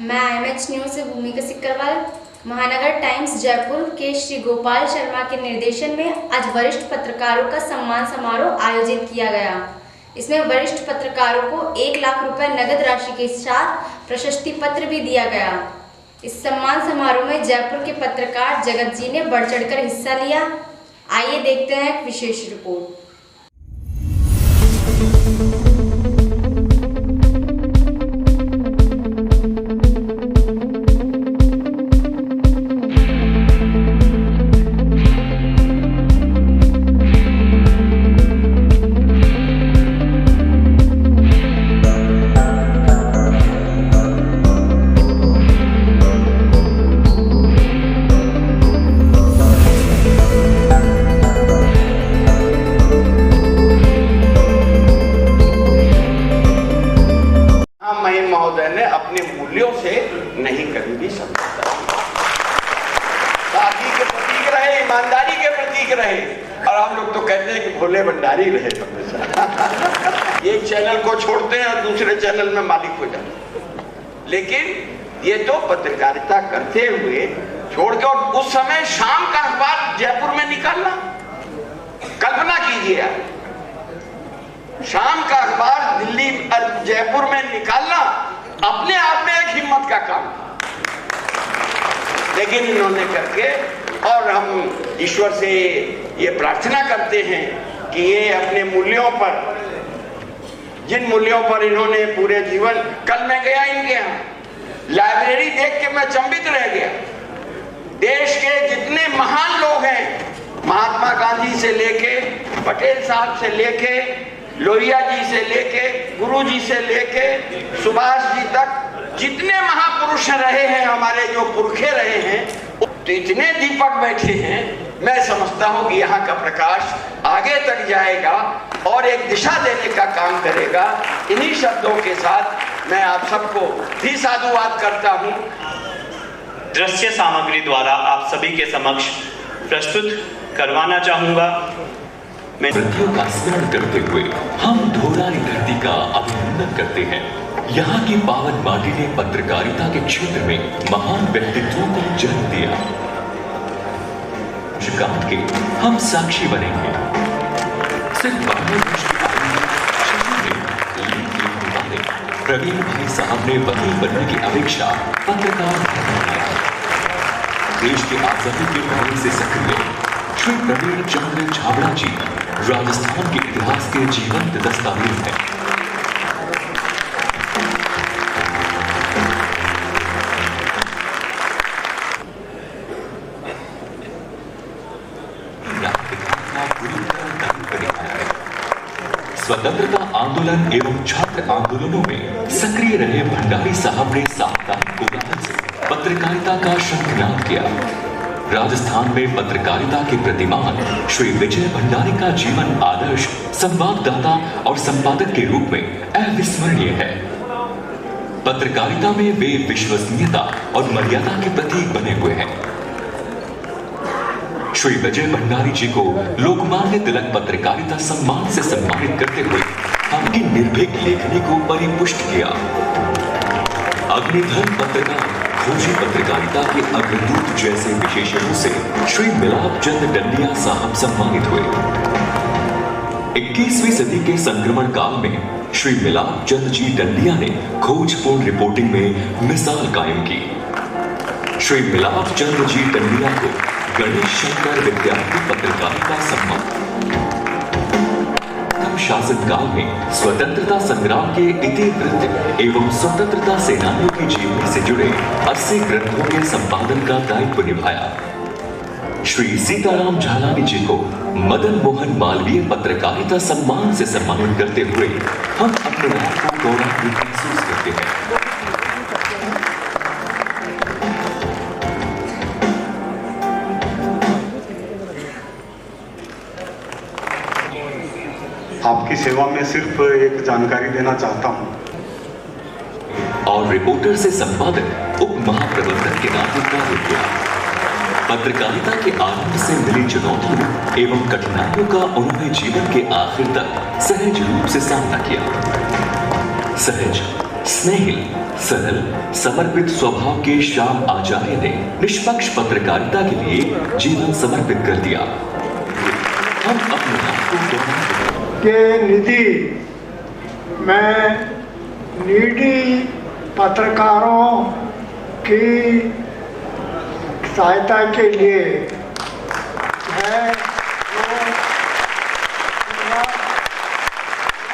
मैं IMH news से भूमिका सिकरवाल। महानगर टाइम्स जयपुर के श्री गोपाल शर्मा के निर्देशन में आज वरिष्ठ पत्रकारों का सम्मान समारोह आयोजित किया गया। इसमें वरिष्ठ पत्रकारों को 1 लाख रुपए नगद राशि के साथ प्रशस्ति पत्र भी दिया गया। इस सम्मान समारोह में जयपुर के पत्रकार जगत जी ने बढ़ चढ़कर हिस्सा लिया। आइए देखते हैं एक विशेष रिपोर्ट। महोदय ने अपने मूल्यों से नहीं कभी भी समझौता। सादगी के प्रतीक रहे, ईमानदारी के प्रतीक रहे, और हम लोग तो कहते हैं कि भोले भंडारी रहे हमेशा। एक चैनल को छोड़ते हैं और दूसरे चैनल में मालिक हो जाते हैं, लेकिन ये तो पत्रकारिता करते हुए छोड़ के, और उस समय शाम का अखबार जयपुर में निकालना, कल्पना कीजिए आप, शाम का अखबार दिल्ली जयपुर में निकालना अपने आप में एक हिम्मत का काम, लेकिन इन्होंने करके, और हम ईश्वर से ये प्रार्थना करते हैं कि ये अपने मूल्यों पर, जिन मूल्यों पर इन्होंने पूरे जीवन, कल मैं गया इनके यहाँ, लाइब्रेरी देख के मैं चंबित रह गया। देश के जितने महान लोग हैं, महात्मा गांधी से लेके, पटेल साहब से लेके, लोहिया जी से लेके, गुरु जी से लेके, सुभाष जी तक, जितने महापुरुष रहे हैं, हमारे जो पुरखे रहे हैं, तो इतने दीपक बैठे हैं। मैं समझता हूं कि यहाँ का प्रकाश आगे तक जाएगा और एक दिशा देने का काम करेगा। इन्हीं शब्दों के साथ मैं आप सबको भी साधुवाद करता हूं। दृश्य सामग्री द्वारा आप सभी के समक्ष प्रस्तुत करवाना चाहूंगा। व्रतियों का स्मरण करते हुए हम धोराई धरती का अभिनंदन करते हैं। यहाँ की पावन माटी ने पत्रकारिता के क्षेत्र में महान व्यक्तित्वों को जन्म दिया। शिकायत के हम साक्षी बनेंगे। सिर्फ 12 वर्ष की आयु में प्रवीण भाई साहब ने वकील बनने की अपेक्षा पत्रकार बनाया। देश की आजादी के पहले से सक्रिय श्री प्रवीण चंद्र छाबड़ा जी राजस्थान के इतिहास के जीवंत दस्तावेज हैं। स्वतंत्रता आंदोलन एवं छात्र आंदोलनों में सक्रिय रहे भंडारी साहब ने साप्ताहिक कोलाहल से पत्रकारिता का शंखनाद किया। राजस्थान में पत्रकारिता के प्रतिमान श्री विजय भंडारी का जीवन आदर्श संवाददाता और संपादक के रूप में अविस्मरणीय है। पत्रकारिता में वे विश्वसनीयता और मर्यादा के प्रतीक बने हुए हैं। श्री विजय भंडारी जी को लोकमान्य तिलक पत्रकारिता सम्मान से सम्मानित करते हुए उनकी निर्भीक लेखनी को परिपुष्ट किया। अग्निधर पत्रकार, खोजी पत्रकारिता के अग्रदूत जैसे विशेषणों से श्री मिलाप चंद डंडिया साहब सम्मानित हुए। 21वीं सदी के संक्रमण काल में श्री मिलाप चंद जी डंडिया ने खोजपूर्ण रिपोर्टिंग में मिसाल कायम की। श्री मिलाप चंद जी डंडिया को गणेश शंकर विद्यार्थी पत्रकारिता सम्मान। शासनकाल में स्वतंत्रता संग्राम के इतिवृत्त एवं स्वतंत्रता सेनानियों की जीवनी से जुड़े 80 ग्रंथों के संपादन का दायित्व निभाया। श्री सीताराम झालानी जी को मदन मोहन मालवीय पत्रकारिता सम्मान से सम्मानित करते हुए हम अपने आप को गौरवान्वित महसूस करते हैं। आपकी सेवा में सिर्फ एक जानकारी देना चाहता हूं। और रिपोर्टर से संपादक उप महाप्रबंधक के नाते कार्य किया। पत्रकारिता के आरंभ से मिली चुनौतियों एवं कठिनाइयों का उन्होंने जीवन के आखिर तक सहज रूप से सामना किया। सहज, स्नेहिल, सरल, समर्पित स्वभाव के श्याम आचार्य ने निष्पक्ष पत्रकारिता के लिए जीवन समर्पित कर दिया। हम अपने आप को के निधि में नीडी पत्रकारों की सहायता के लिए है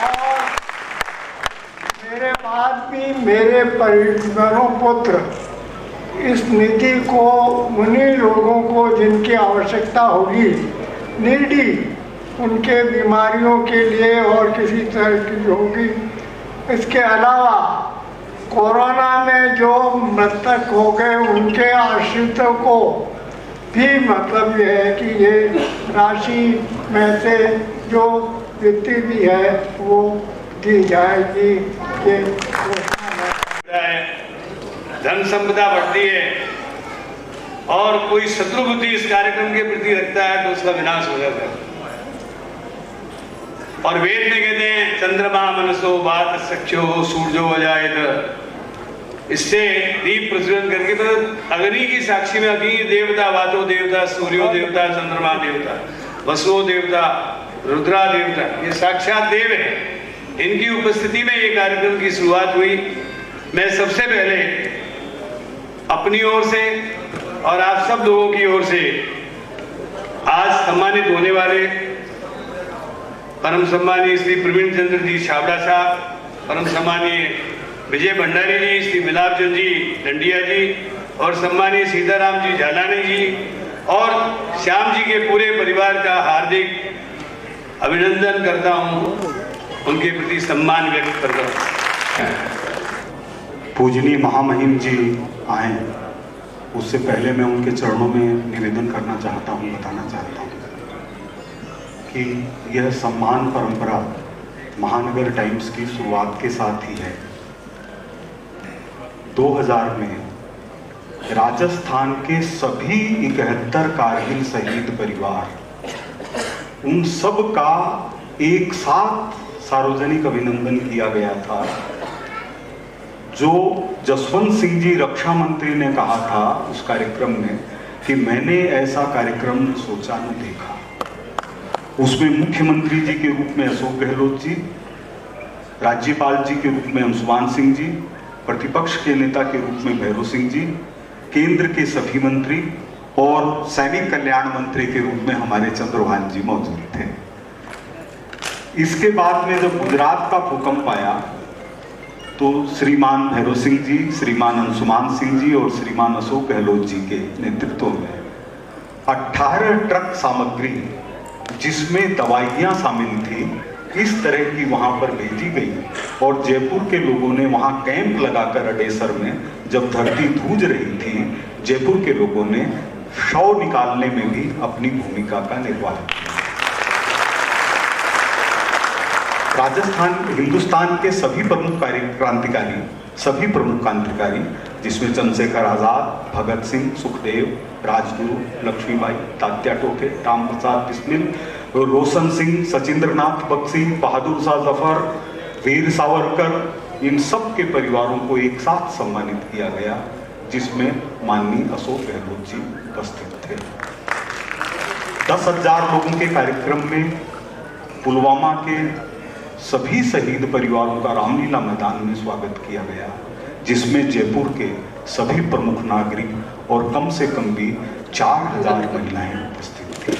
और मेरे बाद भी मेरे परिवारों पुत्र इस निधि को उन्हीं लोगों को जिनकी आवश्यकता होगी, नीडी, उनके बीमारियों के लिए और किसी तरह की होगी। इसके अलावा कोरोना में जो मृतक हो गए उनके आश्रितों को भी मतलब ये है कि ये राशि में से जो वित्तीय भी है वो दी जाएगी। ये धन संपदा बढ़ती है और कोई शत्रु बुद्धि इस कार्यक्रम के प्रति रखता है तो उसका विनाश हो जाता है। और वेद में कहते हैं चंद्रमा मनसो बात सख्यो सूर्यो अजायत। इससे दीप प्रज्वलन करके तो अग्नि की साक्षी में अग्नि देवता, वातो देवता, सूर्यो देवता, चंद्रमा देवता, वसुओ देवता, रुद्रा देवता, ये साक्षात देव है। इनकी उपस्थिति में ये कार्यक्रम की शुरुआत हुई। मैं सबसे पहले अपनी ओर से और आप सब लोगों की ओर से आज सम्मानित होने वाले परम सम्मानीय श्री प्रवीण चंद्र जी छाबड़ा साहब, परम सम्मानीय विजय भंडारी जी, श्री मिलाप चंद जी डंडिया जी और सम्मानीय सीताराम जी झालानी जी और श्याम जी के पूरे परिवार का हार्दिक अभिनंदन करता हूं, उनके प्रति सम्मान व्यक्त करता हूं। पूजनीय महामहिम जी आए, उससे पहले मैं उनके चरणों में निवेदन करना चाहता हूं, बताना चाहता हूं कि यह सम्मान परंपरा महानगर टाइम्स की शुरुआत के साथ ही है। 2000 में राजस्थान के सभी 71 कारगिल शहीद परिवार, उन सब का एक साथ सार्वजनिक अभिनंदन किया गया था। जो जसवंत सिंह जी रक्षा मंत्री ने कहा था उस कार्यक्रम में कि मैंने ऐसा कार्यक्रम सोचा न देखा। उसमें मुख्यमंत्री जी के रूप में अशोक गहलोत जी, राज्यपाल जी के रूप में अंशुमान सिंह जी, प्रतिपक्ष के नेता के रूप में भैरव सिंह जी, केंद्र के सभी मंत्री और सैनिक कल्याण मंत्री के रूप में हमारे चंद्रभान जी मौजूद थे। इसके बाद में जब गुजरात का भूकंप आया तो श्रीमान भैरव सिंह जी, श्रीमान अंशुमान सिंह जी और श्रीमान अशोक गहलोत जी के नेतृत्व में 18 ट्रक सामग्री जिसमें दवाइयां शामिल थी इस तरह की वहां पर भेजी गई और जयपुर के लोगों ने वहां कैंप लगाकर अडेसर में जब धरती धूज रही थी, जयपुर के लोगों ने शव निकालने में भी अपनी भूमिका का निर्वाह किया। राजस्थान, हिंदुस्तान के सभी प्रमुख क्रांतिकारी जिसमें चंद्रशेखर आजाद, भगत सिंह, सुखदेव, राजगुरु, लक्ष्मीबाई, तात्या टोपे, राम प्रसाद बिस्मिल, रोशन सिंह, सचिंद्रनाथ बख्शी, बहादुर शाह जफर, वीर सावरकर, इन सब के परिवारों को एक साथ सम्मानित किया गया, जिसमें माननीय अशोक गहलोत जी उपस्थित थे। 10,000 लोगों के कार्यक्रम में पुलवामा के सभी शहीद परिवारों का रामलीला मैदान में स्वागत किया गया, जिसमें जयपुर के सभी प्रमुख नागरिक और कम से कम भी 4,000 महिलाएं उपस्थित थी।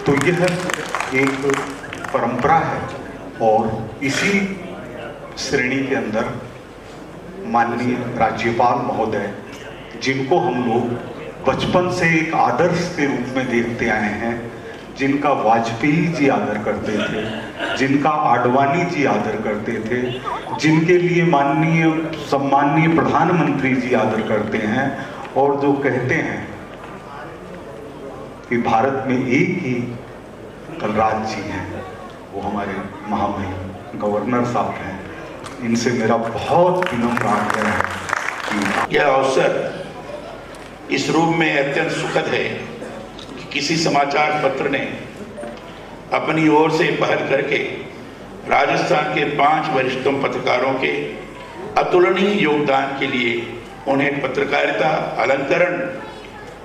तो यह एक परंपरा है और इसी श्रेणी के अंदर माननीय राज्यपाल महोदय, जिनको हम लोग बचपन से एक आदर्श के रूप में देखते आए हैं, जिनका वाजपेयी जी आदर करते थे, जिनका आडवाणी जी आदर करते थे, जिनके लिए माननीय सम्माननीय प्रधानमंत्री जी आदर करते हैं और जो कहते हैं कि भारत में एक ही कलराज जी हैं, वो हमारे महामहिम गवर्नर साहब हैं। इनसे मेरा बहुत विनम्र आग्रह है कि यह अवसर इस रूप में अत्यंत सुखद है कि किसी समाचार पत्र ने अपनी ओर से पहल करके राजस्थान के 5 वरिष्ठतम पत्रकारों के अतुलनीय योगदान के लिए उन्हें पत्रकारिता अलंकरण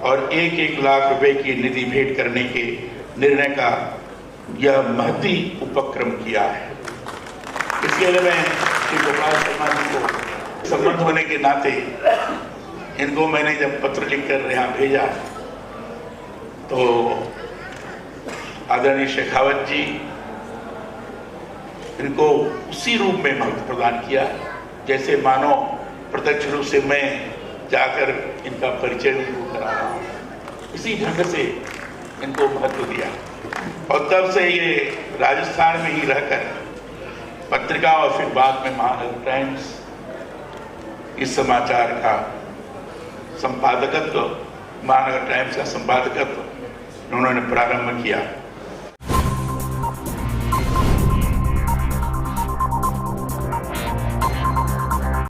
और 1-1 लाख रुपए की निधि भेंट करने के निर्णय का यह महती उपक्रम किया है। इसके लिए मैं श्री गोपाल शर्मा जी को संबंध होने के नाते इनको मैंने जब पत्र लिखकर यहाँ भेजा तो आदरणीय शेखावत जी इनको उसी रूप में महत्व प्रदान किया जैसे मानो प्रत्यक्ष रूप से मैं जाकर इनका परिचय उनको करा रहा हूँ। इसी ढंग से इनको महत्व दिया और तब से ये राजस्थान में ही रहकर पत्रिका और फिर बाद में महानगर टाइम्स इस समाचार का संपादकत्व, महानगर टाइम्स का संपादकत्व उन्होंने प्रारंभ किया।